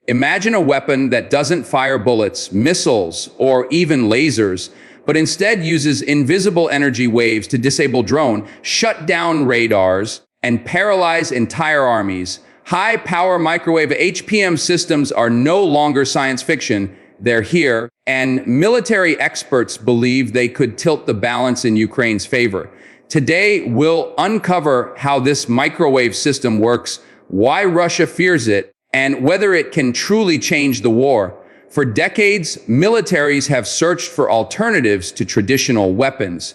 Imagine a weapon that doesn't fire bullets, missiles, or even lasers, but instead uses invisible energy waves to disable drone, shut down radars, and paralyze entire armies. High-power microwave HPM systems are no longer science fiction. They're here, and military experts believe they could tilt the balance in Ukraine's favor. Today, we'll uncover how this microwave system works, why Russia fears it, and whether it can truly change the war. For decades, militaries have searched for alternatives to traditional weapons.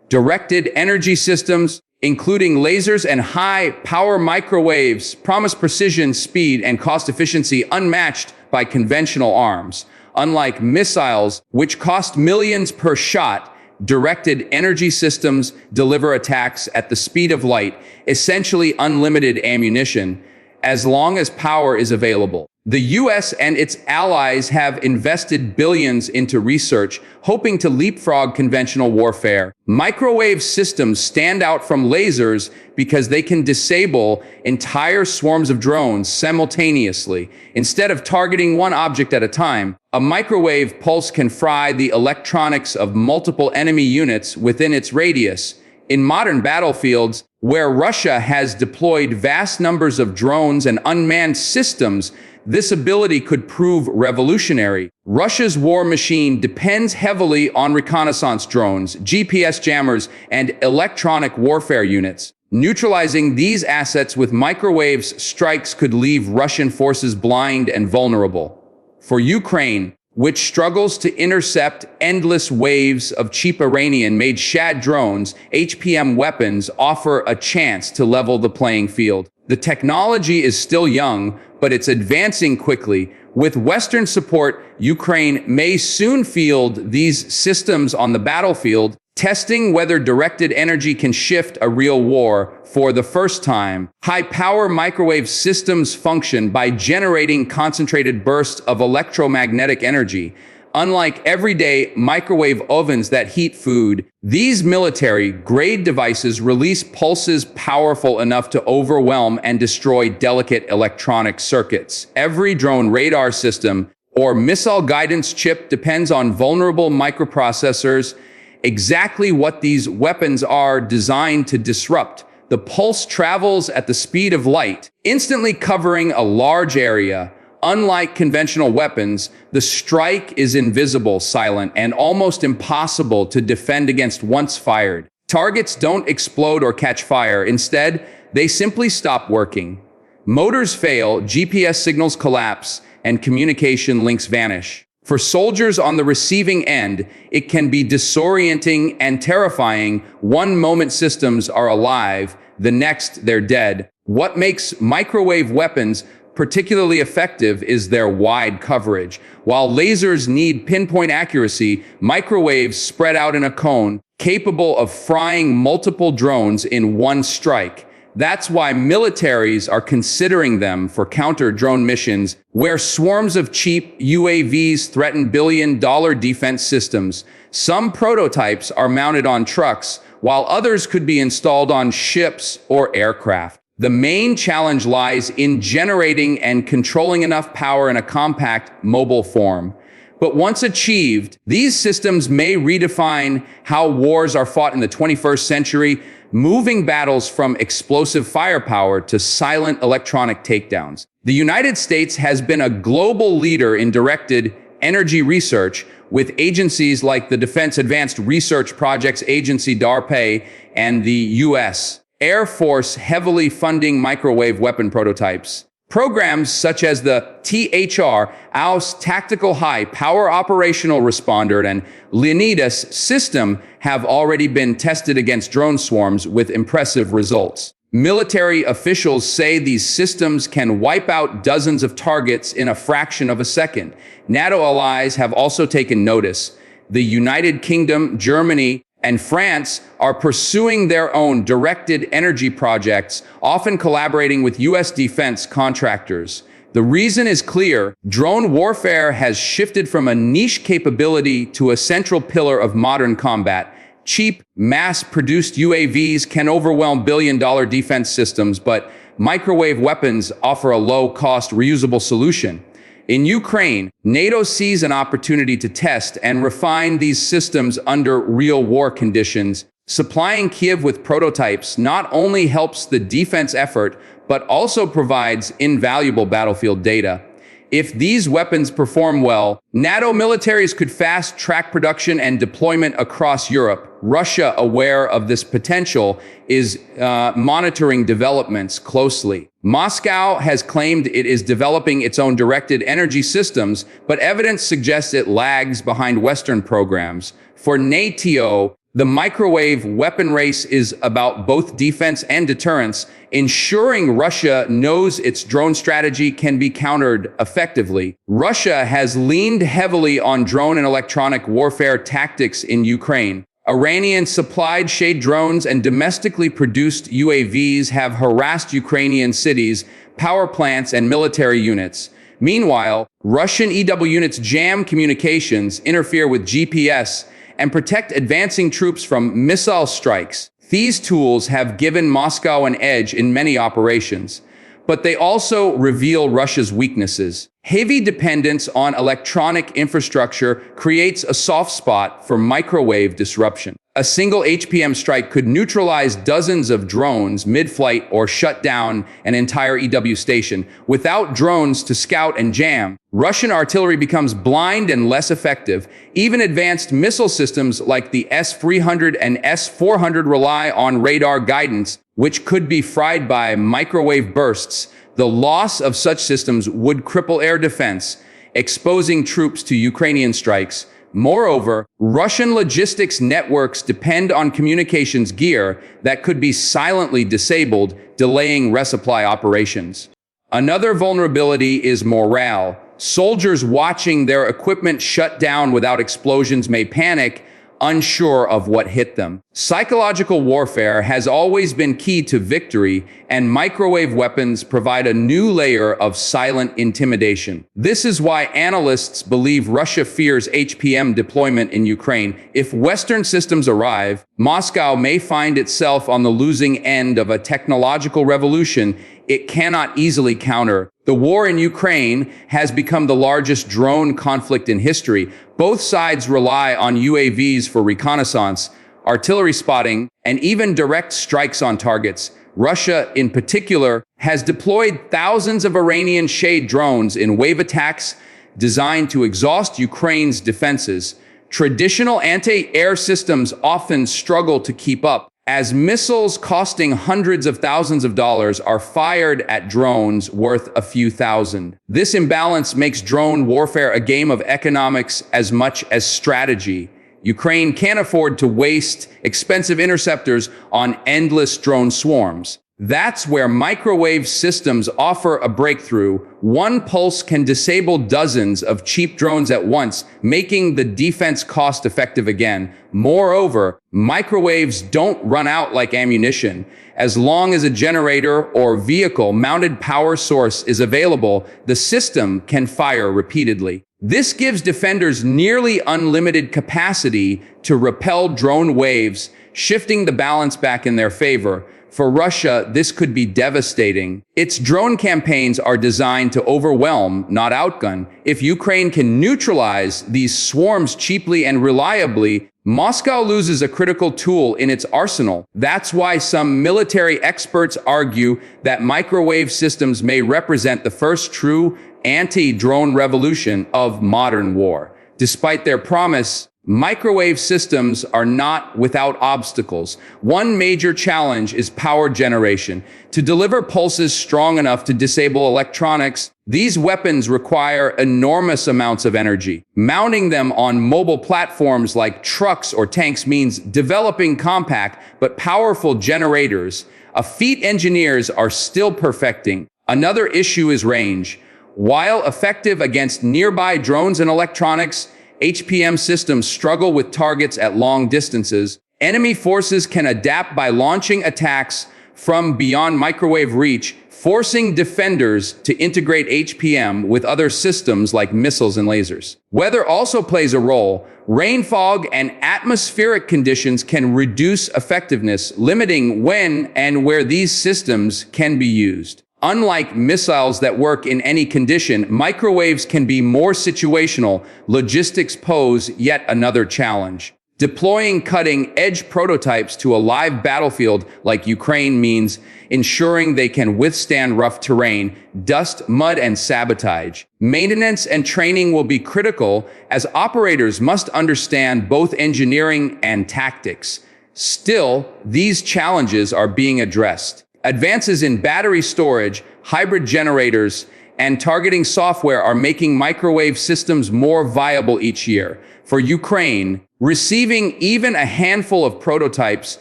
Directed energy systems, including lasers and high-power microwaves, promise precision, speed, and cost efficiency unmatched by conventional arms. Unlike missiles, which cost millions per shot, directed energy systems deliver attacks at the speed of light, essentially unlimited ammunition, as long as power is available. The US and its allies have invested billions into research, hoping to leapfrog conventional warfare. Microwave systems stand out from lasers because they can disable entire swarms of drones simultaneously. Instead of targeting one object at a time, a microwave pulse can fry the electronics of multiple enemy units within its radius. In modern battlefields, where Russia has deployed vast numbers of drones and unmanned systems, this ability could prove revolutionary. Russia's war machine depends heavily on reconnaissance drones, GPS jammers, and electronic warfare units. Neutralizing these assets with microwaves strikes could leave Russian forces blind and vulnerable. For Ukraine, which struggles to intercept endless waves of cheap Iranian-made Shad drones, HPM weapons offer a chance to level the playing field. The technology is still young, but it's advancing quickly. With Western support, Ukraine may soon field these systems on the battlefield, testing whether directed energy can shift a real war for the first time. High-power microwave systems function by generating concentrated bursts of electromagnetic energy. Unlike everyday microwave ovens that heat food, these military-grade devices release pulses powerful enough to overwhelm and destroy delicate electronic circuits. Every drone radar system or missile guidance chip depends on vulnerable microprocessors. Exactly what these weapons are designed to disrupt. The pulse travels at the speed of light, instantly covering a large area. Unlike conventional weapons, the strike is invisible, silent, and almost impossible to defend against once fired. Targets don't explode or catch fire. Instead, they simply stop working. Motors fail, GPS signals collapse, and communication links vanish. For soldiers on the receiving end, it can be disorienting and terrifying. One moment systems are alive, the next they're dead. What makes microwave weapons particularly effective is their wide coverage. While lasers need pinpoint accuracy, microwaves spread out in a cone, capable of frying multiple drones in one strike. That's why militaries are considering them for counter-drone missions, where swarms of cheap UAVs threaten billion-dollar defense systems. Some prototypes are mounted on trucks, while others could be installed on ships or aircraft. The main challenge lies in generating and controlling enough power in a compact, mobile form. But once achieved, these systems may redefine how wars are fought in the 21st century, moving battles from explosive firepower to silent electronic takedowns. The United States has been a global leader in directed energy research, with agencies like the Defense Advanced Research Projects Agency (DARPA) and the U.S. Air Force heavily funding microwave weapon prototypes. Programs such as the THR, AUS Tactical High Power Operational Responder, and Leonidas system have already been tested against drone swarms with impressive results. Military officials say these systems can wipe out dozens of targets in a fraction of a second. NATO allies have also taken notice. The United Kingdom, Germany, and France are pursuing their own directed energy projects, often collaborating with U.S. defense contractors. The reason is clear. Drone warfare has shifted from a niche capability to a central pillar of modern combat. Cheap, mass-produced UAVs can overwhelm billion-dollar defense systems, but microwave weapons offer a low-cost, reusable solution. In Ukraine, NATO sees an opportunity to test and refine these systems under real war conditions. Supplying Kiev with prototypes not only helps the defense effort, but also provides invaluable battlefield data. If these weapons perform well, NATO militaries could fast-track production and deployment across Europe. Russia, aware of this potential, is monitoring developments closely. Moscow has claimed it is developing its own directed energy systems, but evidence suggests it lags behind Western programs. For NATO, the microwave weapon race is about both defense and deterrence, ensuring Russia knows its drone strategy can be countered effectively. Russia has leaned heavily on drone and electronic warfare tactics in Ukraine. Iranian-supplied Shade drones and domestically produced UAVs have harassed Ukrainian cities, power plants, and military units. Meanwhile, Russian EW units jam communications, interfere with GPS, and protect advancing troops from missile strikes. These tools have given Moscow an edge in many operations, but they also reveal Russia's weaknesses. Heavy dependence on electronic infrastructure creates a soft spot for microwave disruption. A single HPM strike could neutralize dozens of drones mid-flight or shut down an entire EW station. Without drones to scout and jam, Russian artillery becomes blind and less effective. Even advanced missile systems like the S-300 and S-400 rely on radar guidance, which could be fried by microwave bursts. The loss of such systems would cripple air defense, exposing troops to Ukrainian strikes. Moreover, Russian logistics networks depend on communications gear that could be silently disabled, delaying resupply operations. Another vulnerability is morale. Soldiers watching their equipment shut down without explosions may panic, unsure of what hit them. Psychological warfare has always been key to victory, and microwave weapons provide a new layer of silent intimidation. This is why analysts believe Russia fears HPM deployment in Ukraine. If Western systems arrive, Moscow may find itself on the losing end of a technological revolution it cannot easily counter. The war in Ukraine has become the largest drone conflict in history. Both sides rely on UAVs for reconnaissance, artillery spotting, and even direct strikes on targets. Russia, in particular, has deployed thousands of Iranian Shade drones in wave attacks designed to exhaust Ukraine's defenses. Traditional anti-air systems often struggle to keep up, as missiles costing hundreds of thousands of dollars are fired at drones worth a few thousand. This imbalance makes drone warfare a game of economics as much as strategy. Ukraine can't afford to waste expensive interceptors on endless drone swarms. That's where microwave systems offer a breakthrough. One pulse can disable dozens of cheap drones at once, making the defense cost-effective again. Moreover, microwaves don't run out like ammunition. As long as a generator or vehicle-mounted power source is available, the system can fire repeatedly. This gives defenders nearly unlimited capacity to repel drone waves, shifting the balance back in their favor. For Russia, this could be devastating. Its drone campaigns are designed to overwhelm, not outgun. If Ukraine can neutralize these swarms cheaply and reliably, Moscow loses a critical tool in its arsenal. That's why some military experts argue that microwave systems may represent the first true anti-drone revolution of modern war. Despite their promise, microwave systems are not without obstacles. One major challenge is power generation. To deliver pulses strong enough to disable electronics, these weapons require enormous amounts of energy. Mounting them on mobile platforms like trucks or tanks means developing compact but powerful generators, a feat engineers are still perfecting. Another issue is range. While effective against nearby drones and electronics, HPM systems struggle with targets at long distances. Enemy forces can adapt by launching attacks from beyond microwave reach, forcing defenders to integrate HPM with other systems like missiles and lasers. Weather also plays a role. Rain, fog, and atmospheric conditions can reduce effectiveness, limiting when and where these systems can be used. Unlike missiles that work in any condition, microwaves can be more situational. Logistics pose yet another challenge. Deploying cutting-edge prototypes to a live battlefield like Ukraine means ensuring they can withstand rough terrain, dust, mud, and sabotage. Maintenance and training will be critical as operators must understand both engineering and tactics. Still, these challenges are being addressed. Advances in battery storage, hybrid generators, and targeting software are making microwave systems more viable each year. For Ukraine, receiving even a handful of prototypes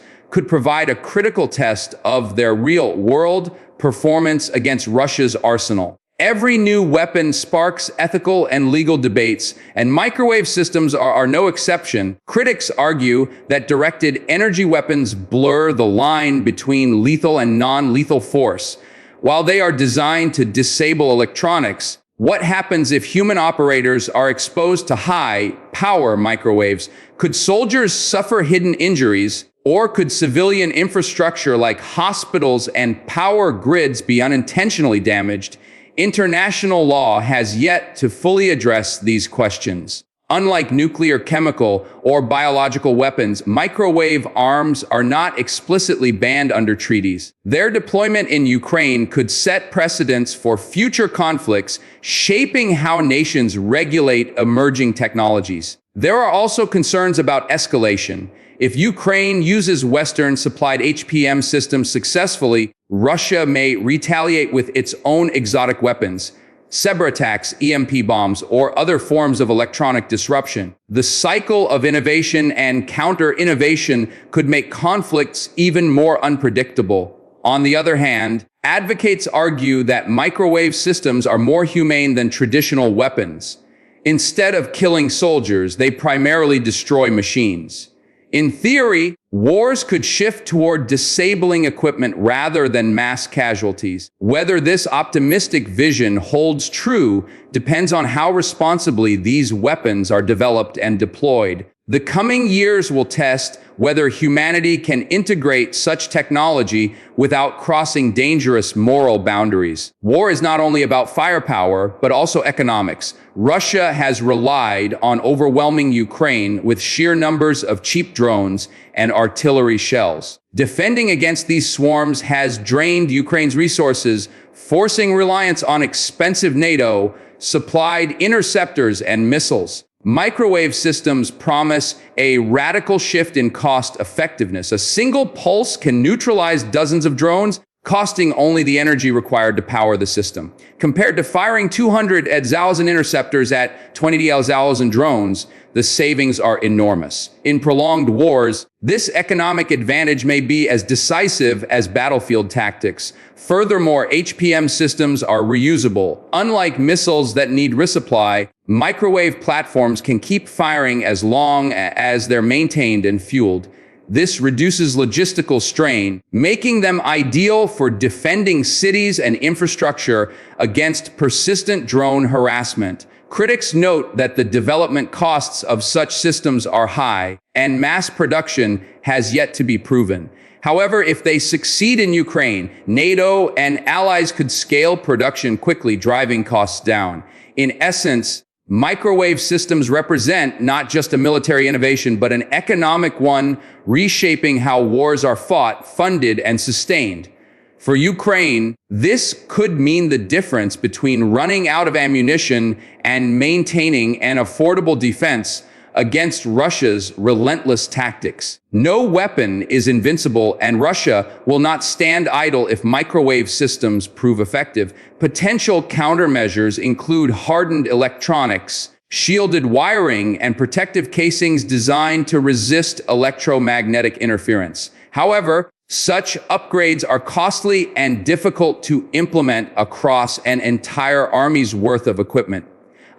could provide a critical test of their real-world performance against Russia's arsenal. Every new weapon sparks ethical and legal debates, and microwave systems are no exception. Critics argue that directed energy weapons blur the line between lethal and non-lethal force. While they are designed to disable electronics, what happens if human operators are exposed to high-power microwaves? Could soldiers suffer hidden injuries, or could civilian infrastructure like hospitals and power grids be unintentionally damaged? International law has yet to fully address these questions. Unlike nuclear, chemical, or biological weapons, microwave arms are not explicitly banned under treaties. Their deployment in Ukraine could set precedents for future conflicts, shaping how nations regulate emerging technologies. There are also concerns about escalation. If Ukraine uses Western-supplied HPM systems successfully, Russia may retaliate with its own exotic weapons, cyber attacks, EMP bombs, or other forms of electronic disruption. The cycle of innovation and counter-innovation could make conflicts even more unpredictable. On the other hand, advocates argue that microwave systems are more humane than traditional weapons. Instead of killing soldiers, they primarily destroy machines. In theory, wars could shift toward disabling equipment rather than mass casualties. Whether this optimistic vision holds true depends on how responsibly these weapons are developed and deployed. The coming years will test whether humanity can integrate such technology without crossing dangerous moral boundaries. War is not only about firepower, but also economics. Russia has relied on overwhelming Ukraine with sheer numbers of cheap drones and artillery shells. Defending against these swarms has drained Ukraine's resources, forcing reliance on expensive NATO supplied interceptors and missiles. Microwave systems promise a radical shift in cost effectiveness. A single pulse can neutralize dozens of drones, costing only the energy required to power the system. Compared to firing 200 Zalzan interceptors at 20 Zalzan drones, the savings are enormous. In prolonged wars, this economic advantage may be as decisive as battlefield tactics. Furthermore, HPM systems are reusable. Unlike missiles that need resupply, microwave platforms can keep firing as long as they're maintained and fueled. This reduces logistical strain, making them ideal for defending cities and infrastructure against persistent drone harassment. Critics note that the development costs of such systems are high, and mass production has yet to be proven. However, if they succeed in Ukraine, NATO and allies could scale production quickly, driving costs down. In essence, microwave systems represent not just a military innovation, but an economic one, reshaping how wars are fought, funded, and sustained. For Ukraine, this could mean the difference between running out of ammunition and maintaining an affordable defense against Russia's relentless tactics. No weapon is invincible, and Russia will not stand idle if microwave systems prove effective. Potential countermeasures include hardened electronics, shielded wiring, and protective casings designed to resist electromagnetic interference. However, such upgrades are costly and difficult to implement across an entire army's worth of equipment.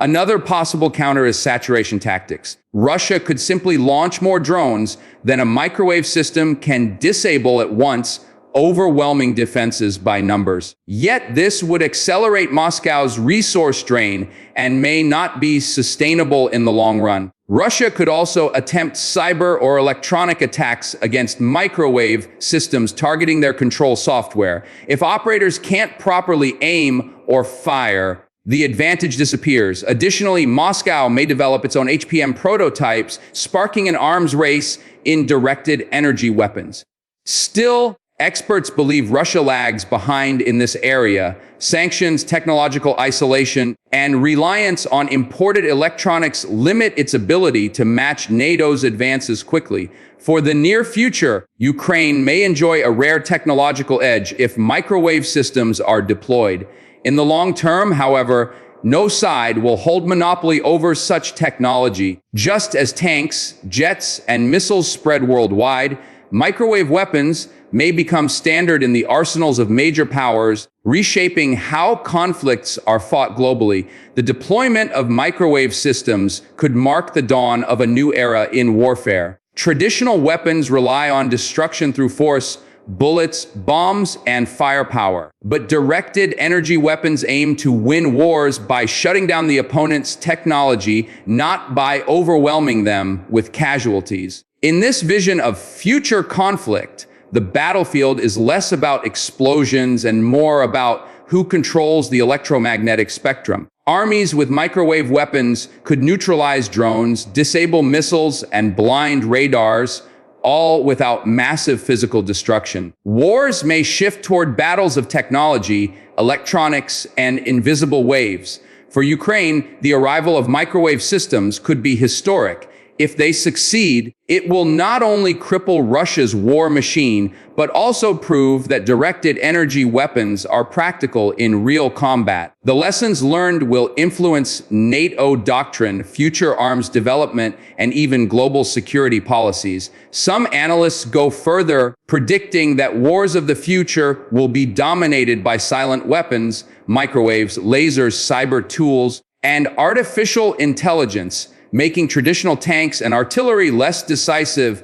Another possible counter is saturation tactics. Russia could simply launch more drones than a microwave system can disable at once, overwhelming defenses by numbers. Yet this would accelerate Moscow's resource drain and may not be sustainable in the long run. Russia could also attempt cyber or electronic attacks against microwave systems targeting their control software. If operators can't properly aim or fire, the advantage disappears. Additionally, Moscow may develop its own HPM prototypes, sparking an arms race in directed energy weapons. Still, experts believe Russia lags behind in this area. Sanctions, technological isolation, and reliance on imported electronics limit its ability to match NATO's advances quickly. For the near future, Ukraine may enjoy a rare technological edge if microwave systems are deployed. In the long term, however, no side will hold monopoly over such technology. Just as tanks, jets, and missiles spread worldwide, microwave weapons may become standard in the arsenals of major powers, reshaping how conflicts are fought globally. The deployment of microwave systems could mark the dawn of a new era in warfare. Traditional weapons rely on destruction through force, bullets, bombs, and firepower. But directed energy weapons aim to win wars by shutting down the opponent's technology, not by overwhelming them with casualties. In this vision of future conflict, the battlefield is less about explosions and more about who controls the electromagnetic spectrum. Armies with microwave weapons could neutralize drones, disable missiles, and blind radars, all without massive physical destruction. Wars may shift toward battles of technology, electronics, and invisible waves. For Ukraine, the arrival of microwave systems could be historic. If they succeed, it will not only cripple Russia's war machine, but also prove that directed energy weapons are practical in real combat. The lessons learned will influence NATO doctrine, future arms development, and even global security policies. Some analysts go further, predicting that wars of the future will be dominated by silent weapons, microwaves, lasers, cyber tools, and artificial intelligence, making traditional tanks and artillery less decisive.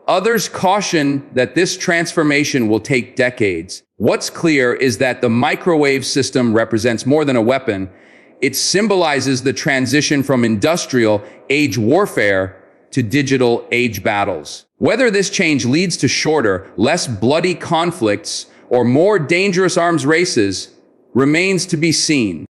Others caution that this transformation will take decades. What's clear is that the microwave system represents more than a weapon. It symbolizes the transition from industrial age warfare to digital age battles. Whether this change leads to shorter, less bloody conflicts or more dangerous arms races remains to be seen.